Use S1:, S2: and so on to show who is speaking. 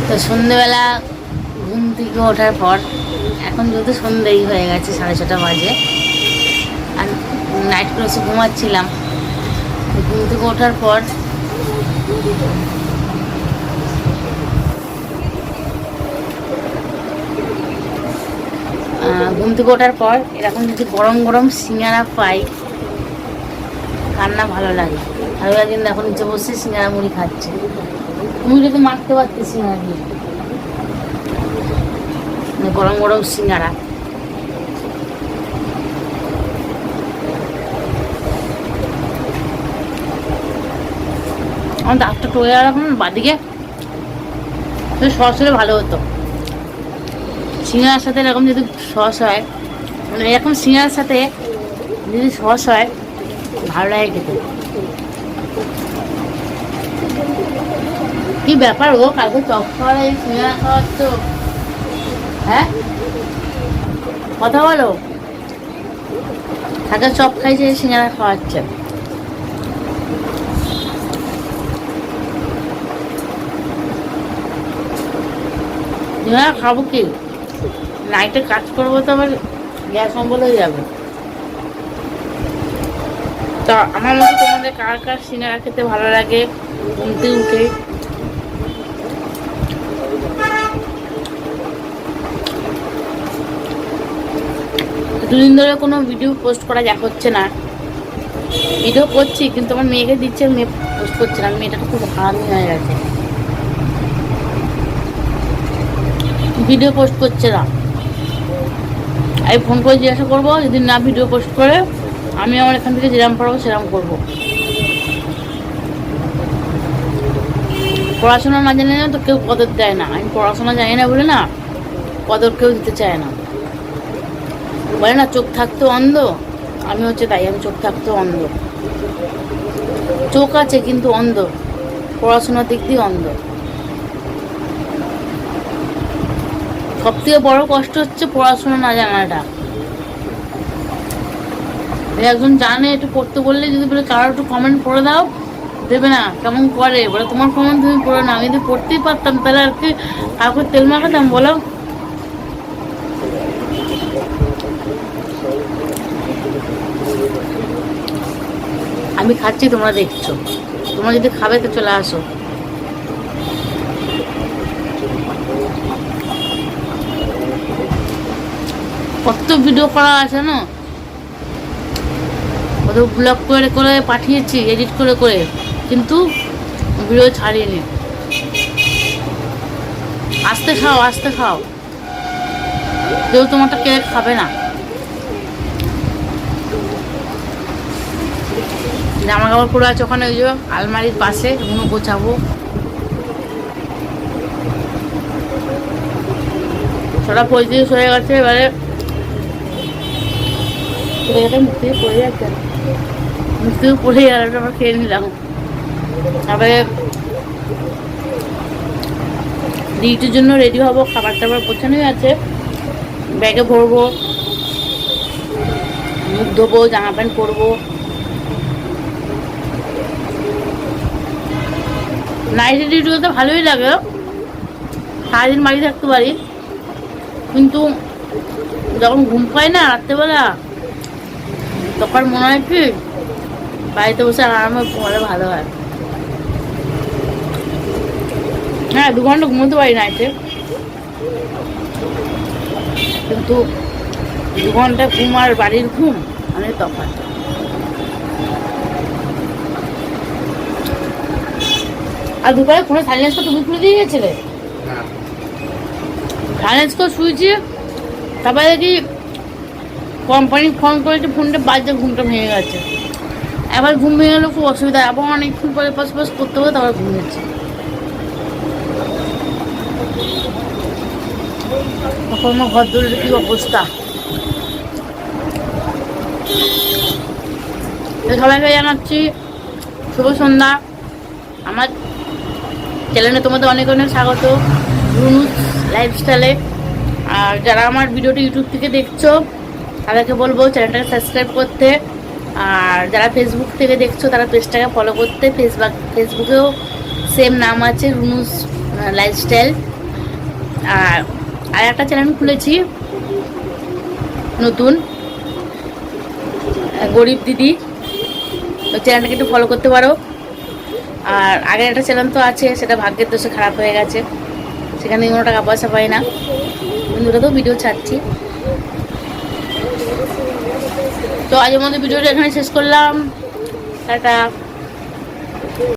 S1: তো সন্ধ্যেবেলা ঘুম থেকে ওঠার পর, এখন যেহেতু সন্ধ্যেই হয়ে গেছে, 6:30 বাজে, আর নাইট করে এসে ঘুমাচ্ছিলাম। ঘুম থেকে ওঠার পর এরকম যদি গরম গরম সিঙ্গারা পাই, কান্না ভালো লাগে। ভালো লাগে না, এখন নিচে বসে সিঙ্গারা মুড়ি খাচ্ছে। মুড়িটা তো মারতে পারতে সিঙ্গারা দিয়ে, গরম গরম সিঙ্গারা। আমার দাঁতটা টয়ে গেল এখন বাদিকে, সস হলে ভালো হতো। সিঙ্গারার সাথে এরকম যদি সস হয়, মানে এরকম সিঙ্গারার সাথে যদি সস হয়, ভালো লাগে খেতে। কি ব্যাপার ও, কালকে চপ খাওয়ার, এই সিঙ্গারা খাওয়ার তো, হ্যাঁ কথা বলো। কালকে চপ খাইছে, সিঙ্গারা খাওয়াচ্ছে। সিঙ্গারা খাবো কি, নাইটে কাজ করবো তো আবার গ্যাস অম্বল হয়ে যাবে। তো আমার মতো তোমাদের কার কার সিঙ্গারা খেতে ভালো লাগে ঘুমতে উঠে? দুদিন ধরে কোনো ভিডিও পোস্ট করা হচ্ছে না। ভিডিও করছি কিন্তু আমার মেয়েকে দিচ্ছে, মেয়ে পোস্ট করছে না। মেয়েটা খুব হারামি হয়ে গেছে, ভিডিও পোস্ট করছে না। আমি ফোন করে জিজ্ঞাসা করবো, যদি না ভিডিও পোস্ট করে, আমি আমার এখান থেকে যেরাম পারবো সেরাম করবো। পড়াশোনা না জানি না তো কেউ কদর দেয় না। আমি পড়াশোনা জানি না বলে না, কদর কেউ দিতে চায় না। বলে না চোখ থাকতো অন্ধ, আমি হচ্ছে তাই। আমি চোখ থাকতো অন্ধ, চোখ আছে কিন্তু অন্ধ, পড়াশোনার দিক দিয়ে অন্ধ। সব থেকে বড় কষ্ট হচ্ছে পড়াশোনা না জানাটা। একজন জানে, একটু পড়তে বললে যদি বলে কারো একটু কমেন্ট করে দাও, দেবে না, কেমন করে বলে তোমার কমেন্ট তুমি পড়ো না। আমি যদি পড়তেই পারতাম তাহলে আর কি কাউকে তেল মাখাতাম বলো? আমি খাচ্ছি, তোমরা দেখছো। তোমরা যদি খাবে তো চলে আসো। কত ভিডিও করা আছে না, কত ব্লগ করে করে পাঠিয়েছি, এডিট করে করে, কিন্তু ভিডিও ছাড়িনি। আস্তে খাও, আস্তে খাও, কেউ তোমারটা কেক খাবে না। জামা কাপড় পরে আছে ওখানে, ওই যে আলমারির পাশে, ওগুলো গোছাবো। ছটা 35 হয়ে গেছে, এবারে মুখ থেকে পড়ে যাচ্ছে, মুখ থেকে পড়ে গেল, আমরা খেয়ে নিলাম। তারপরে ডিউটির জন্য রেডি হবো, খাবার টাবার গোছানোই আছে, ব্যাগে ভরবো, মুখ ধোবো, জামা প্যান্ট পরবো। নাইটে ডিউটি করতে ভালোই লাগে, সারাদিন বাড়ি থাকতে পারি, কিন্তু যখন ঘুম পাই না রাত্রেবেলা, তখন মনে হয় কি বাড়িতে বসে আরামে ঘুমালে ভালো হয়। হ্যাঁ 2 ঘন্টা ঘুমোতে পারি নাইটে, কিন্তু 2 ঘন্টা ঘুম আর বাড়ির ঘুম অনেক তফাৎ। আর দুপুরে ফোনে সাইলেন্সটা তুমি খুলে দিয়ে গেছিলে, সাইলেন্স করে শুয়েছি, তারপরে দেখি কোম্পানি ফোন করেছে, ফোনটা বাজে, ঘুমটা ভেঙে গেছে। এবার ঘুম ভেঙে গেলে খুব অসুবিধা, আবার অনেকক্ষণ পরে পাশ পাশ করতে হবে, তারপর ঘুমিয়েছি। তখন আমার ঘর দৌড়ের কি অবস্থা। সবাইকে জানাচ্ছি শুভ সন্ধ্যা। আমার চ্যানেলে তোমাদের অনেক অনেক স্বাগত, রুনুস লাইফস্টাইলে। আর যারা আমার ভিডিওটি ইউটিউব থেকে দেখছো, তাদেরকে বলবো চ্যানেলটাকে সাবস্ক্রাইব করতে। আর যারা ফেসবুক থেকে দেখছো, তারা পেজটাকে ফলো করতে। ফেসবুকেও সেম নাম আছে, রুনুস লাইফস্টাইল। আর একটা চ্যানেল খুলেছি নতুন, গরিব দিদি, ওই চ্যানেলটাকে একটু ফলো করতে পারো। আর আগের একটা চ্যানেল তো আছে, সেটা ভাগ্যের দোষে খারাপ হয়ে গেছে, সেখানে কোনো টাকা পয়সা পাই না, ওটাতেও ভিডিও ছাড়ছি। তো আজের মধ্যে ভিডিওটা এখানে শেষ করলাম, টাটা।